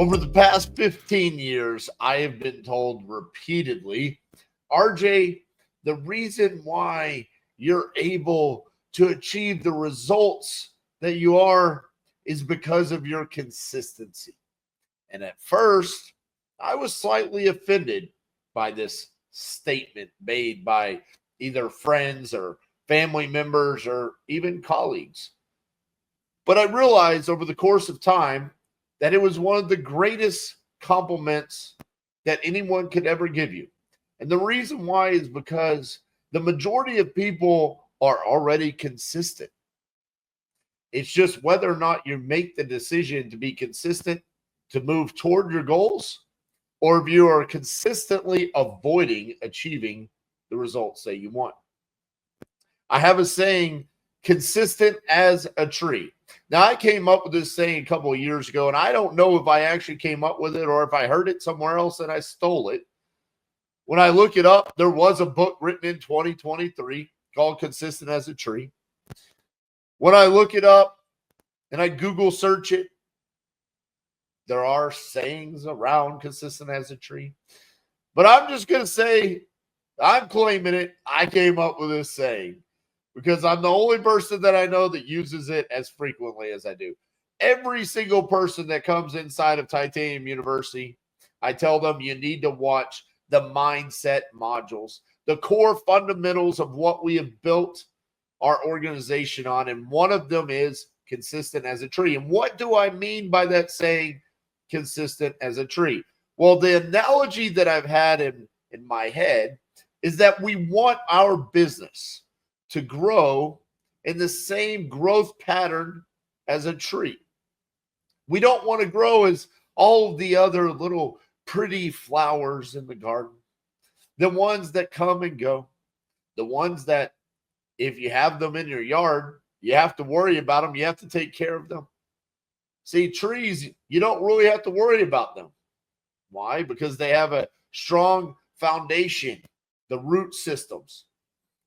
Over the past 15 years, I have been told repeatedly, RJ, the reason why you're able to achieve the results that you are is because of your consistency. And at first, I was slightly offended by this statement made by either friends or family members or even colleagues. But I realized over the course of time that it was one of the greatest compliments that anyone could ever give you. And the reason why is because the majority of people are already consistent. It's just whether or not you make the decision to be consistent to move toward your goals, or if you are consistently avoiding achieving the results that you want. I have a saying, consistent as a tree. Now, I came up with this saying a couple of years ago, and I don't know if I actually came up with it or if I heard it somewhere else and I stole it. When I look it up, there was a book written in 2023 called Consistent as a Tree. When I look it up and I Google search it, there are sayings around consistent as a tree. But I'm just going to say, I'm claiming it. I came up with this saying because I'm the only person that I know that uses it as frequently as I do. Every single person that comes inside of Titanium University, I tell them you need to watch the mindset modules, the core fundamentals of what we have built our organization on. And one of them is consistent as a tree. And what do I mean by that saying, consistent as a tree? Well, the analogy that I've had in my head is that we want our business to grow in the same growth pattern as a tree. We don't want to grow as all of the other little pretty flowers in the garden, the ones that come and go, the ones that if you have them in your yard, you have to worry about them. You have to take care of them. See, trees, you don't really have to worry about them. Why? Because they have a strong foundation, the root systems.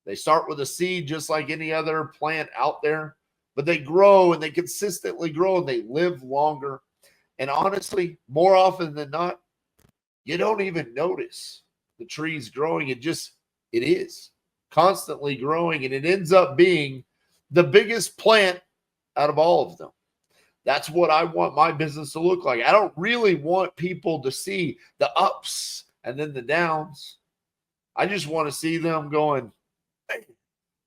They start with a seed just like any other plant out there, but they grow and they consistently grow and they live longer. And honestly, more often than not, you don't even notice the trees growing. It is constantly growing, and it ends up being the biggest plant out of all of them. That's what I want my business to look like. I don't really want people to see the ups and then the downs. I just want to see them going, hey,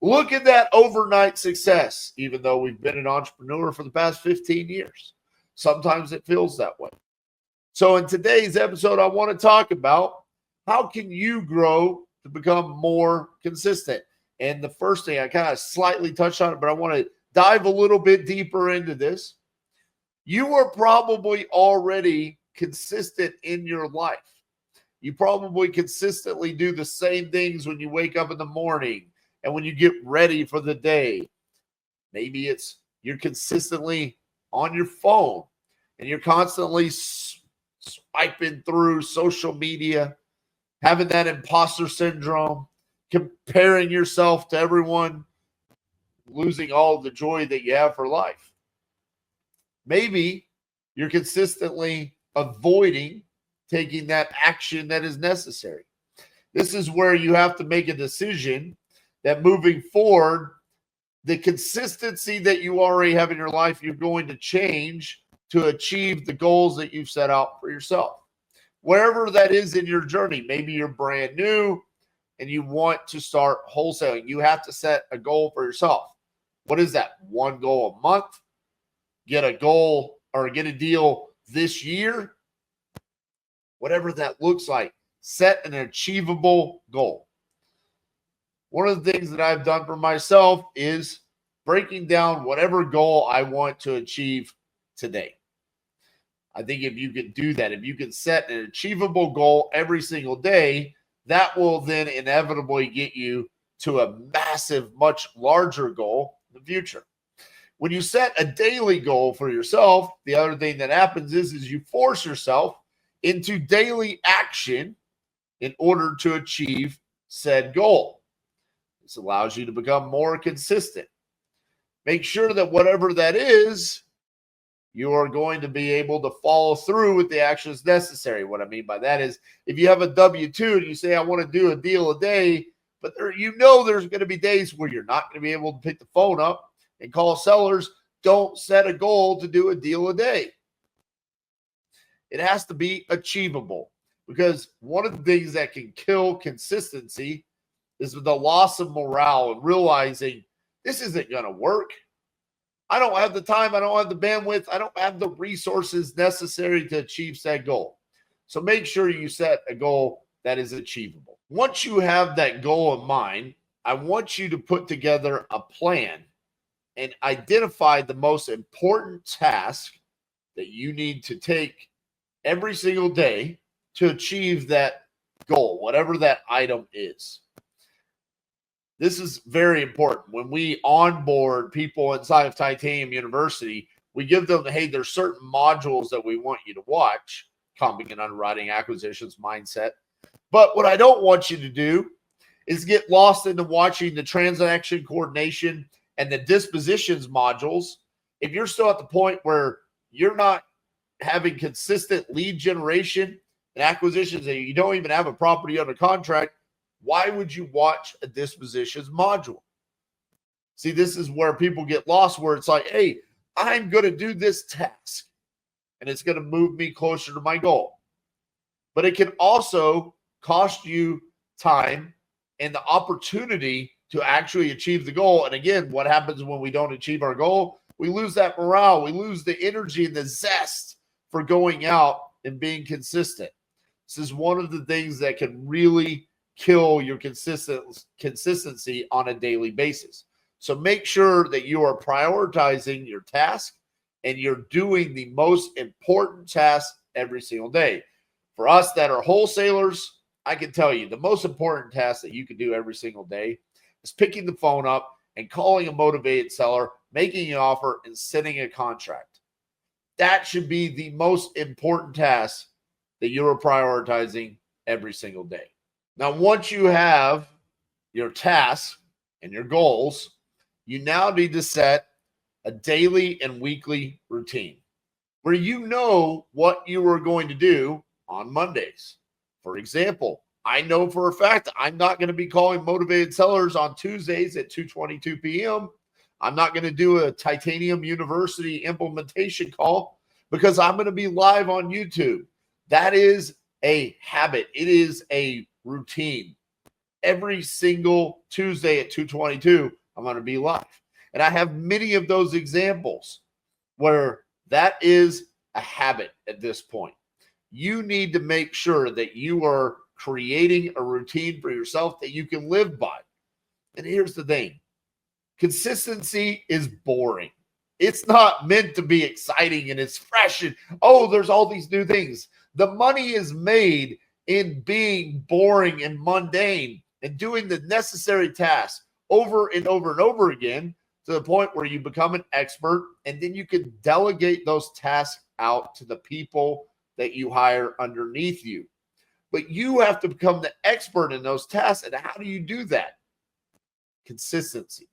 look at that overnight success, even though we've been an entrepreneur for the past 15 years. Sometimes it feels that way. So in today's episode, I want to talk about how can you grow to become more consistent. And the first thing, I kind of slightly touched on it, but I want to dive a little bit deeper into this. You are probably already consistent in your life. You probably consistently do the same things when you wake up in the morning and when you get ready for the day. Maybe it's you're consistently on your phone and you're constantly swiping through social media, having that imposter syndrome, comparing yourself to everyone, losing all the joy that you have for life. Maybe you're consistently avoiding taking that action that is necessary. This is where you have to make a decision that moving forward, the consistency that you already have in your life, you're going to change to achieve the goals that you've set out for yourself. Wherever that is in your journey, maybe you're brand new and you want to start wholesaling. You have to set a goal for yourself. What is that? One goal a month? Get a goal or get a deal this year? Whatever that looks like, set an achievable goal. One of the things that I've done for myself is breaking down whatever goal I want to achieve today. I think if you can do that, if you can set an achievable goal every single day, that will then inevitably get you to a massive, much larger goal in the future. When you set a daily goal for yourself, the other thing that happens is you force yourself into daily action in order to achieve said goal. This allows you to become more consistent. Make sure that whatever that is, you are going to be able to follow through with the actions necessary. What I mean by that is if you have a W-2 and you say, I want to do a deal a day, but there's going to be days where you're not going to be able to pick the phone up and call sellers. Don't set a goal to do a deal a day. It has to be achievable, because one of the things that can kill consistency is the loss of morale and realizing this isn't going to work. I don't have the time. I don't have the bandwidth. I don't have the resources necessary to achieve said goal. So make sure you set a goal that is achievable. Once you have that goal in mind, I want you to put together a plan and identify the most important task that you need to take every single day to achieve that goal, whatever that item is. This is very important. When we onboard people inside of Titanium University, we give them, hey, there's certain modules that we want you to watch: comping and underwriting, acquisitions, mindset. But what I don't want you to do is get lost into watching the transaction coordination and the dispositions modules. If you're still at the point where you're not having consistent lead generation and acquisitions, and you don't even have a property under contract, why would you watch a dispositions module? See, this is where people get lost, where it's like, hey, I'm going to do this task and it's going to move me closer to my goal. But it can also cost you time and the opportunity to actually achieve the goal. And again, what happens when we don't achieve our goal? We lose that morale. We lose the energy and the zest for going out and being consistent. This is one of the things that can really kill your consistency on a daily basis. So make sure that you are prioritizing your task and you're doing the most important task every single day. For us that are wholesalers, I can tell you the most important task that you can do every single day is picking the phone up and calling a motivated seller, making an offer, and sending a contract. That should be the most important task that you are prioritizing every single day. Now, once you have your tasks and your goals, you now need to set a daily and weekly routine where you know what you are going to do on Mondays. For example, I know for a fact I'm not going to be calling motivated sellers on Tuesdays at 2:22 p.m. I'm not going to do a Titanium University implementation call because I'm going to be live on YouTube. That is a habit. It is a routine. Every single Tuesday at 2:22, I'm going to be live. And I have many of those examples where that is a habit at this point. You need to make sure that you are creating a routine for yourself that you can live by. And here's the thing. Consistency is boring. It's not meant to be exciting and it's fresh and, oh, there's all these new things. The money is made in being boring and mundane and doing the necessary tasks over and over and over again to the point where you become an expert, and then you can delegate those tasks out to the people that you hire underneath you. But you have to become the expert in those tasks. And how do you do that? Consistency.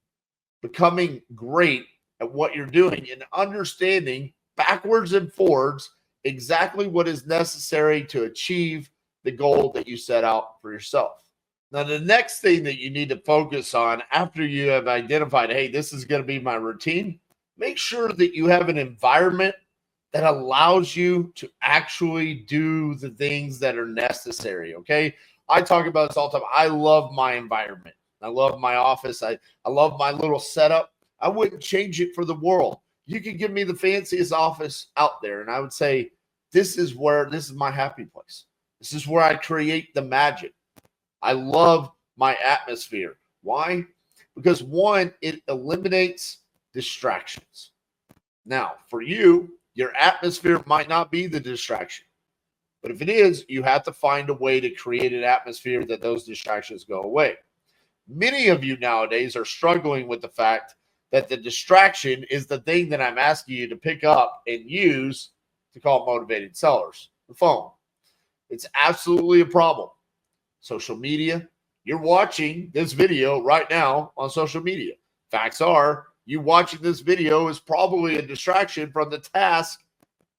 Becoming great at what you're doing and understanding backwards and forwards exactly what is necessary to achieve the goal that you set out for yourself. Now, the next thing that you need to focus on after you have identified, hey, this is going to be my routine, make sure that you have an environment that allows you to actually do the things that are necessary, okay? I talk about this all the time. I love my environment. I love my office. I love my little setup. I wouldn't change it for the world. You could give me the fanciest office out there, and I would say, this is my happy place. This is where I create the magic. I love my atmosphere. Why? Because one, it eliminates distractions. Now, for you, your atmosphere might not be the distraction. But if it is, you have to find a way to create an atmosphere that those distractions go away. Many of you nowadays are struggling with the fact that the distraction is the thing that I'm asking you to pick up and use to call motivated sellers, the phone. It's absolutely a problem. Social media. You're watching this video right now on social media. Facts are, You watching this video is probably a distraction from the task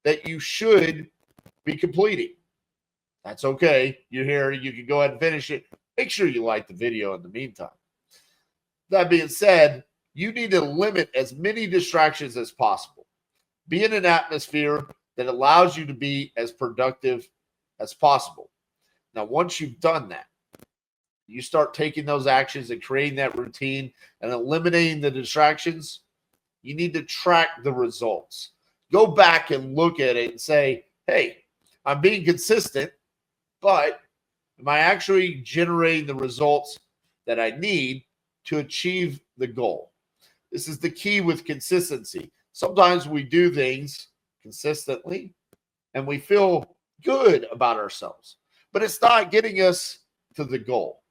that you should be completing. That's okay. You're here. You can go ahead and finish it. Make sure you like the video in the meantime. That being said, you need to limit as many distractions as possible. Be in an atmosphere that allows you to be as productive as possible. Now, once you've done that, you start taking those actions and creating that routine and eliminating the distractions. You need to track the results. Go back and look at it and say, hey, I'm being consistent, but am I actually generating the results that I need to achieve the goal? This is the key with consistency. Sometimes we do things consistently and we feel good about ourselves, but it's not getting us to the goal.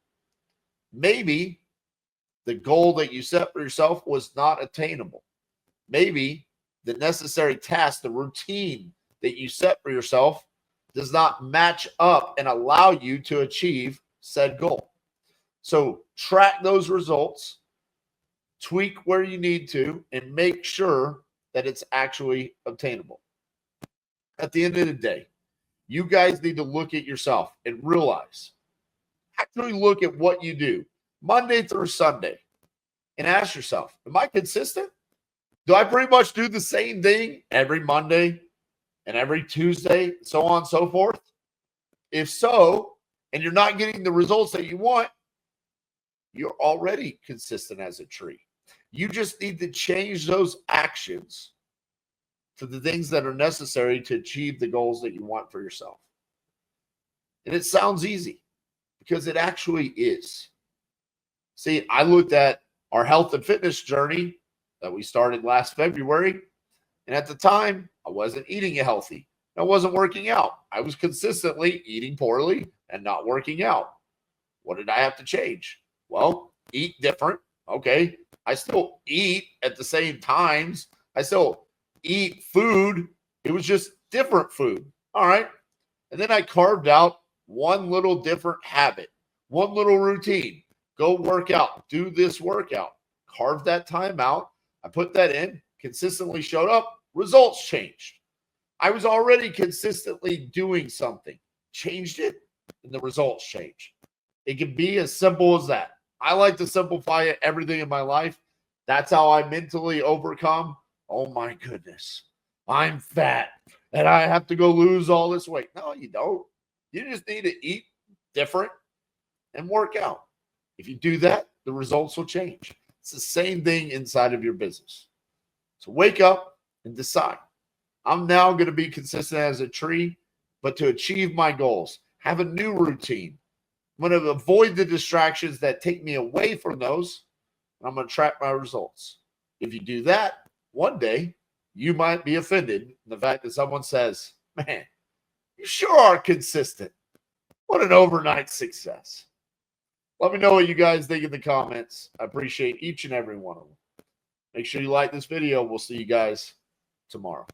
Maybe the goal that you set for yourself was not attainable. Maybe the necessary task, the routine that you set for yourself does not match up and allow you to achieve said goal. So track those results, tweak where you need to, and make sure that it's actually obtainable. At the end of the day, you guys need to look at yourself and realize, actually look at what you do Monday through Sunday and ask yourself, am I consistent? Do I pretty much do the same thing every Monday and every Tuesday, so on and so forth? If so, and you're not getting the results that you want, you're already consistent as a tree. You just need to change those actions to the things that are necessary to achieve the goals that you want for yourself. And it sounds easy because it actually is. See, I looked at our health and fitness journey that we started last February, and at the time, I wasn't eating healthy. I wasn't working out. I was consistently eating poorly and not working out. What did I have to change? Well, eat different. Okay. I still eat at the same times. I still eat food. It was just different food. All right. And then I carved out one little different habit, one little routine. Go work out. Do this workout. Carve that time out. I put that in, consistently showed up. Results changed. I was already consistently doing something. Changed it, and the results changed. It can be as simple as that. I like to simplify everything in my life. That's how I mentally overcome. Oh my goodness, I'm fat and I have to go lose all this weight. No, you don't. You just need to eat different and work out. If you do that, the results will change. It's the same thing inside of your business. So wake up and decide. I'm now going to be consistent as a tree, but to achieve my goals, have a new routine. I'm going to avoid the distractions that take me away from those. And I'm going to track my results. If you do that, one day you might be offended in the fact that someone says, man, you sure are consistent. What an overnight success. Let me know what you guys think in the comments. I appreciate each and every one of them. Make sure you like this video. We'll see you guys tomorrow.